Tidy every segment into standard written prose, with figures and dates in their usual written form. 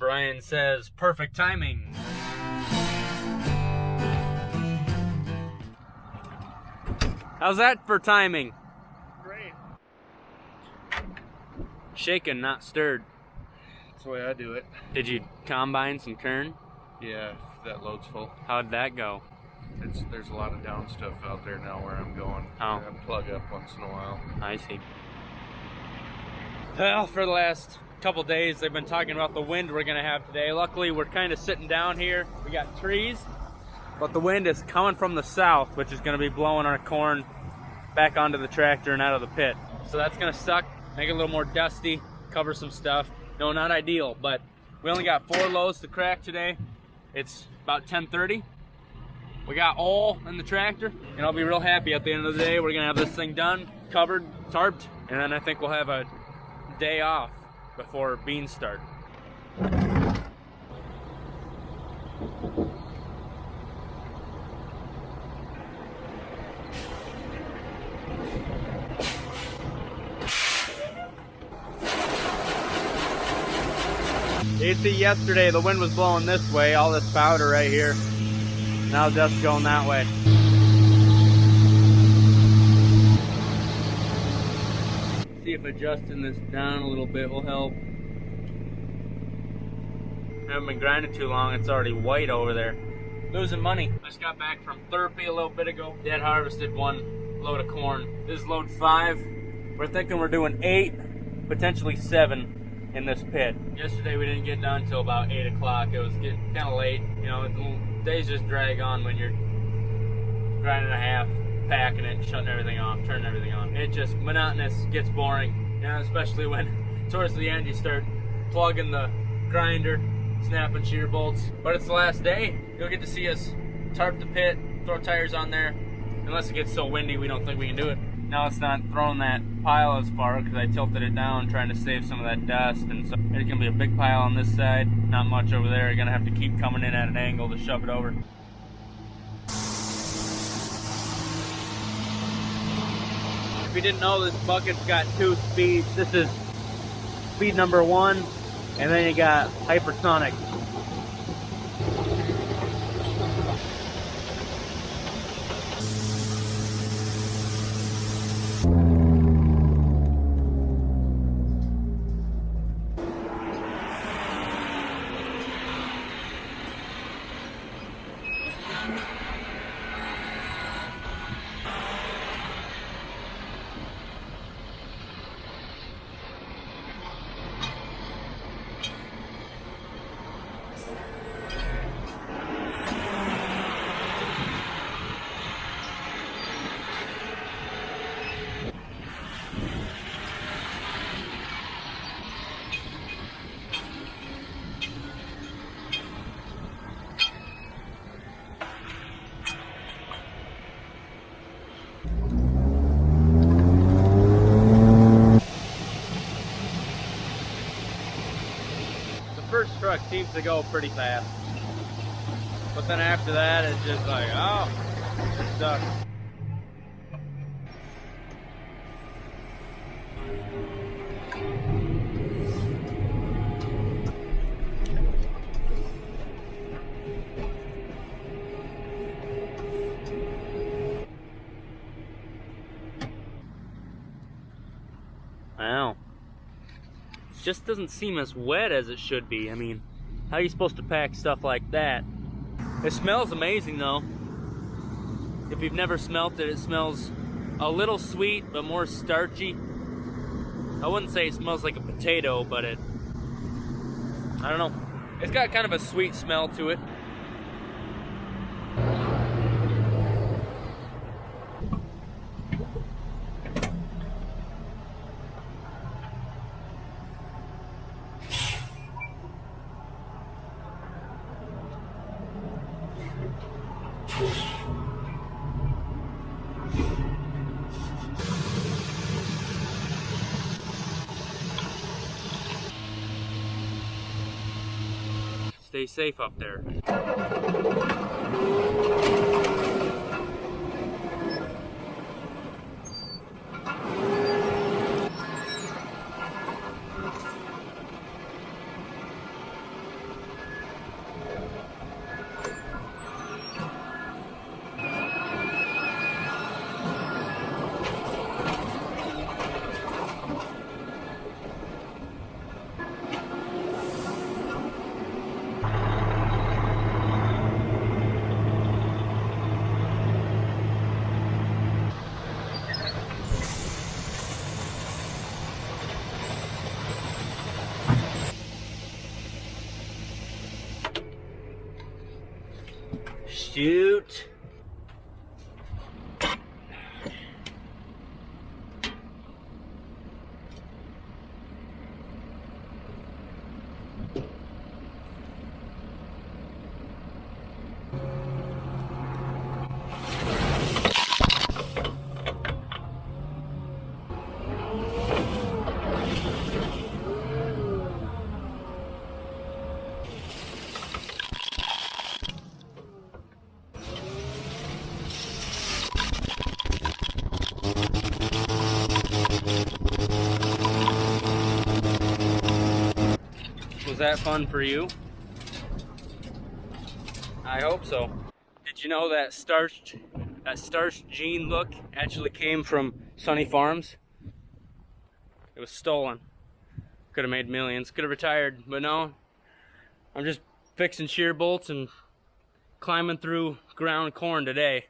Brian says perfect timing. How's that for timing? Great. Shaken, not stirred. That's the way I do it. Did you combine some kern? Yeah, that load's full. How'd that go? There's a lot of down stuff out there now where I'm going. Oh. I plug up once in a while. I see. Well, for the last couple days, they've been talking about the wind we're gonna have today. Luckily, we're kind of sitting down here. We got trees, but the wind is coming from the south, which is gonna be blowing our corn back onto the tractor and out of the pit. So that's gonna suck, make it a little more dusty, cover some stuff. No, not ideal, but we only got 4 loads to crack today. It's about 10:30. We got all in the tractor, and I'll be real happy at the end of the day. We're gonna have this thing done, covered, tarped, and then I think we'll have a day off before beans start. You see, yesterday the wind was blowing this way, all this powder right here. Now dust going that way. See if adjusting this down a little bit will help. I haven't been grinding too long, it's already white over there. Losing money. I just got back from therapy a little bit ago. Dad harvested 1 load of corn. This is load 5. We're thinking we're doing 8, potentially 7 in this pit. Yesterday we didn't get done until about 8 o'clock. It was getting kind of late. You know, days just drag on when you're grinding a half, packing it, shutting everything off, turning everything on. It just monotonous, gets boring. You know, especially when towards the end you start plugging the grinder, snapping shear bolts. But it's the last day. You'll get to see us tarp the pit, throw tires on there. Unless it gets so windy, we don't think we can do it. Now it's not throwing that pile as far because I tilted it down trying to save some of that dust, and so there's gonna be a big pile on this side, not much over there. You're gonna have to keep coming in at an angle to shove it over. If you didn't know, this bucket's got 2 speeds. This is speed number 1, and then you got hypersonic. First truck seems to go pretty fast, but then after that it's just like, oh, it's stuck. Wow. Just doesn't seem as wet as it should be. I mean, how are you supposed to pack stuff like that? It smells amazing though. If you've never smelt it, it smells a little sweet but more starchy. I wouldn't say it smells like a potato, but I don't know. It's got kind of a sweet smell to it. Stay safe up there. Shoot. Was that fun for you? I hope so. Did you know that starched jean look actually came from Sonne Farms? It was stolen. Could have made millions. Could have retired, but no. I'm just fixing shear bolts and climbing through ground corn today.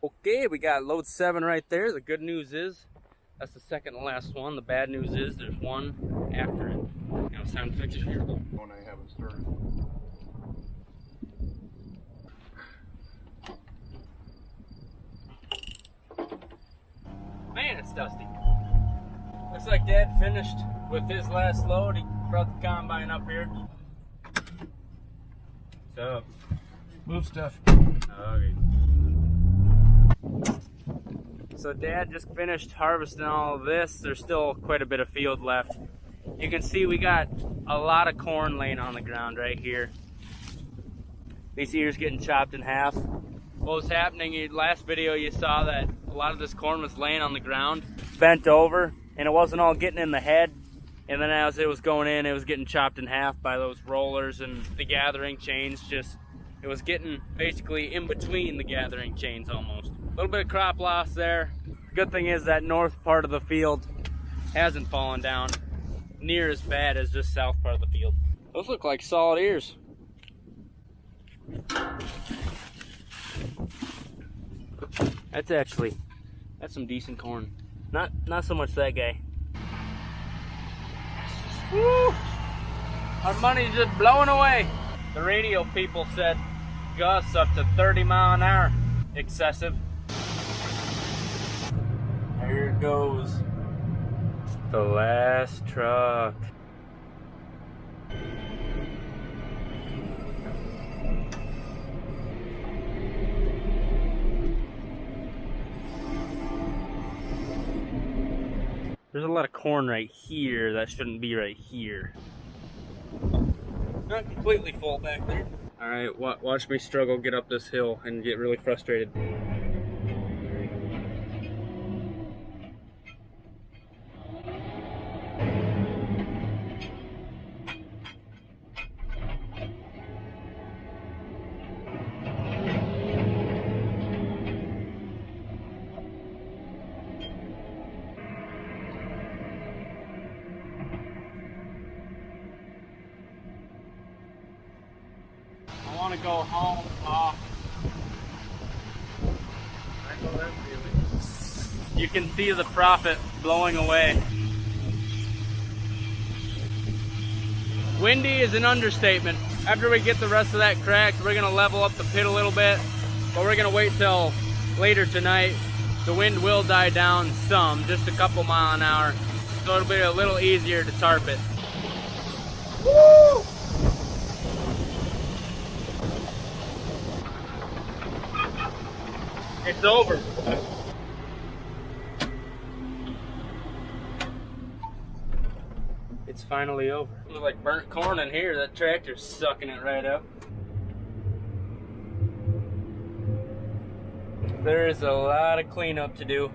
Okay, we got load 7 right there. The good news is that's the second and last one. The bad news is there's one after it. Now it's time to fix a shear bolt. When I haven't started. Man, it's dusty. Looks like Dad finished with his last load. He brought the combine up here. So, Move stuff. okay. So Dad just finished harvesting all of this. There's still quite a bit of field left. You can see we got a lot of corn laying on the ground right here. These ears getting chopped in half. What was happening in last video, you saw that a lot of this corn was laying on the ground, bent over, and it wasn't all getting in the head. And then as it was going in, it was getting chopped in half by those rollers and the gathering chains. It was getting basically in between the gathering chains almost. A little bit of crop loss there. The good thing is that north part of the field hasn't fallen down near as bad as this south part of the field. Those look like solid ears. That's some decent corn. Not so much that guy. Woo! Our money's just blowing away. The radio people said gusts up to 30 miles an hour. Excessive. There it goes. The last truck. There's a lot of corn right here that shouldn't be right here. Not completely full back there. Alright, watch me struggle get up this hill and get really frustrated. I want to go home. I know that feeling. You can see the profit blowing away. Windy is an understatement. After we get the rest of that cracked, we're going to level up the pit a little bit, but we're going to wait till later tonight. The wind will die down some, just a couple miles an hour, so it'll be a little easier to tarp it. Woo! It's over. It's finally over. It looks like burnt corn in here. That tractor's sucking it right up. There is a lot of cleanup to do.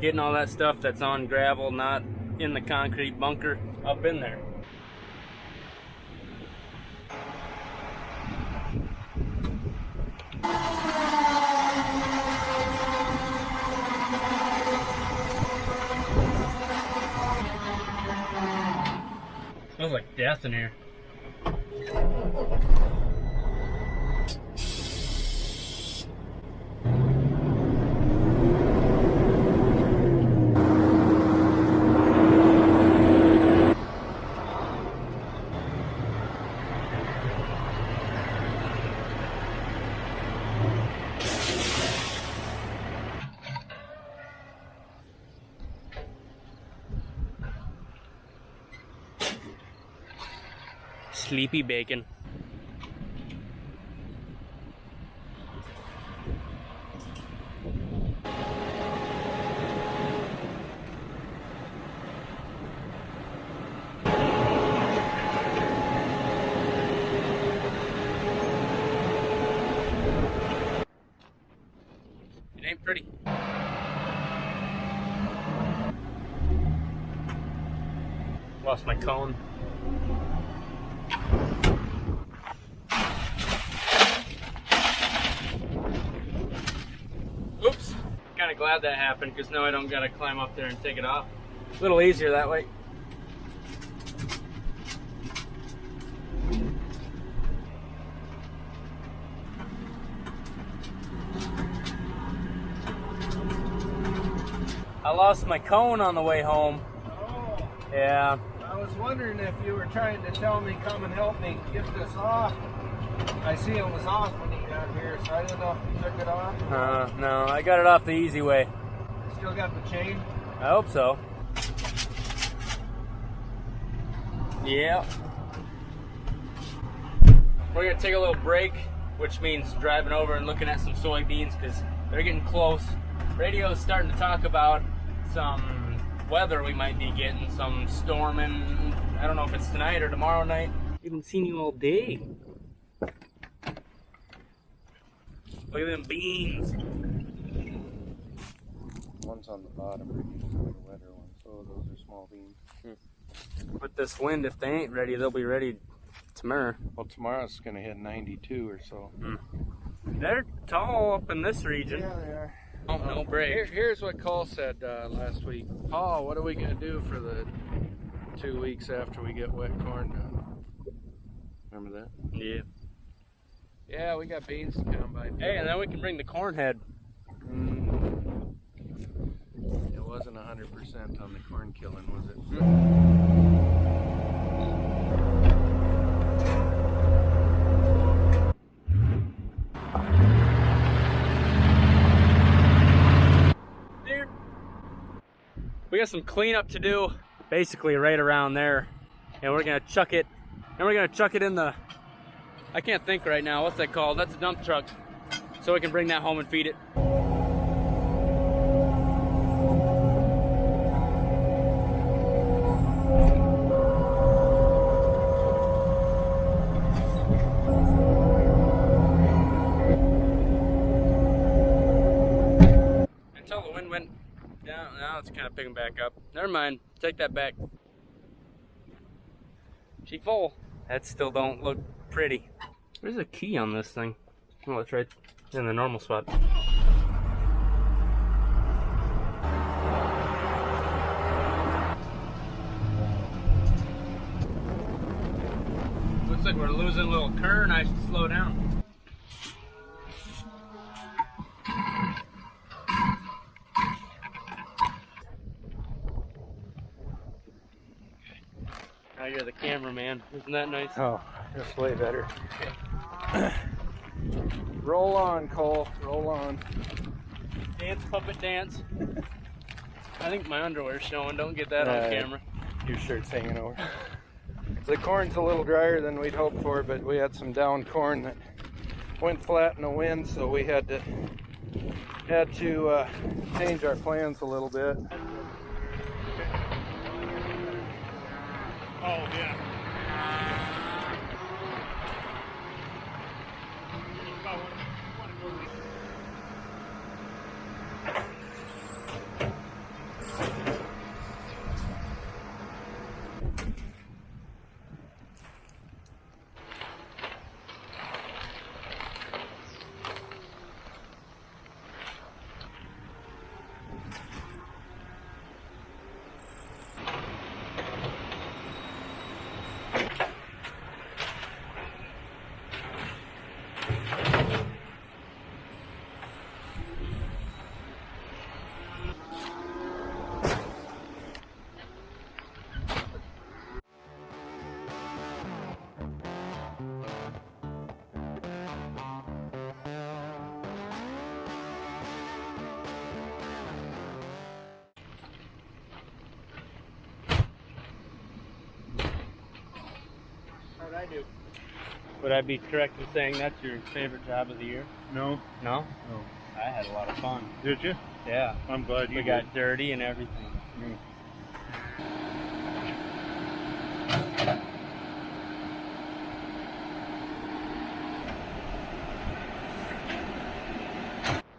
Getting all that stuff that's on gravel, not in the concrete bunker, up in there. Smells like death in here. sleepy bacon. It ain't pretty. Lost my cone. Oops. Kind of glad that happened because now I don't gotta climb up there and take it off. A little easier that way. I lost my cone on the way home. Oh, Yeah. I was wondering if you were trying to tell me come and help me get this off. I see it was off when you got here, so I didn't know if you took it off. No, I got it off the easy way. Still got the chain? I hope so. Yeah. We're gonna take a little break, which means driving over and looking at some soybeans because they're getting close. Radio's starting to talk about some weather we might be getting, some storming. I don't know if it's tonight or tomorrow night. I haven't seen you all day. Look at them beans. One's on the bottom, the wetter one, so those are small beans. With this wind, if they ain't ready, they'll be ready tomorrow. Well, tomorrow's going to hit 92 or so. They're tall up in this region. Yeah, they are. Oh, no break. Here's what Cole said last week. Paul, what are we going to do for the 2 weeks after we get wet corn done? Remember that? Yeah. Yeah, we got beans to come by. Hey, and then we can bring the corn head. It wasn't 100% on the corn killing, was it? Dude, we got some cleanup to do, basically right around there, and we're gonna chuck it. And we're gonna chuck it in the. I can't think right now. What's that called? That's a dump truck. So we can bring that home and feed it. Until the wind went down. Now it's kind of picking back up. Never mind. Take that back. She full. That still don't look pretty. There's a key on this thing. Oh, it's right in the normal spot. Looks like we're losing a little kern. I should slow down. Now you're the cameraman. Isn't that nice? Oh, that's way better. Roll on, Cole. Roll on. Dance, puppet dance. I think my underwear's showing. Don't get that on camera. Your shirt's hanging over. The corn's a little drier than we'd hoped for, but we had some down corn that went flat in the wind, so we had to change our plans a little bit. Oh, yeah. do. Would I be correct in saying that's your favorite job of the year? No. No? No. I had a lot of fun. Did you? Yeah. I'm glad you We got dirty and everything.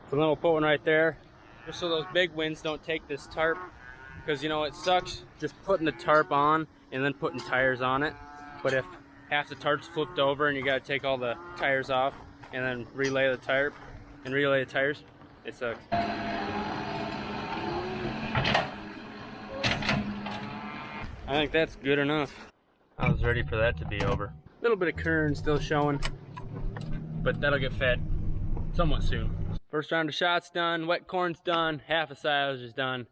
So then we'll put one right there, just so those big winds don't take this tarp, because you know it sucks just putting the tarp on and then putting tires on it. But if half the tarp's flipped over and you got to take all the tires off and then relay the tarp and relay the tires, it sucks. I think that's good enough. I was ready for that to be over. A little bit of kern still showing, but that'll get fed somewhat soon. First round of shots done, wet corn's done, half a silage is done,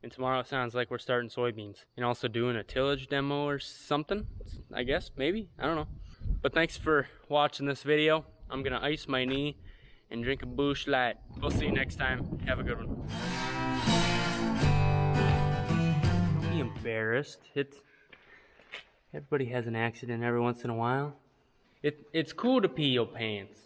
and tomorrow it sounds like we're starting soybeans. And also doing a tillage demo or something, I guess, maybe, I don't know. But thanks for watching this video. I'm gonna ice my knee and drink a Busch Light. We'll see you next time. Have a good one. Don't be embarrassed. Everybody has an accident every once in a while. It's cool to pee your pants.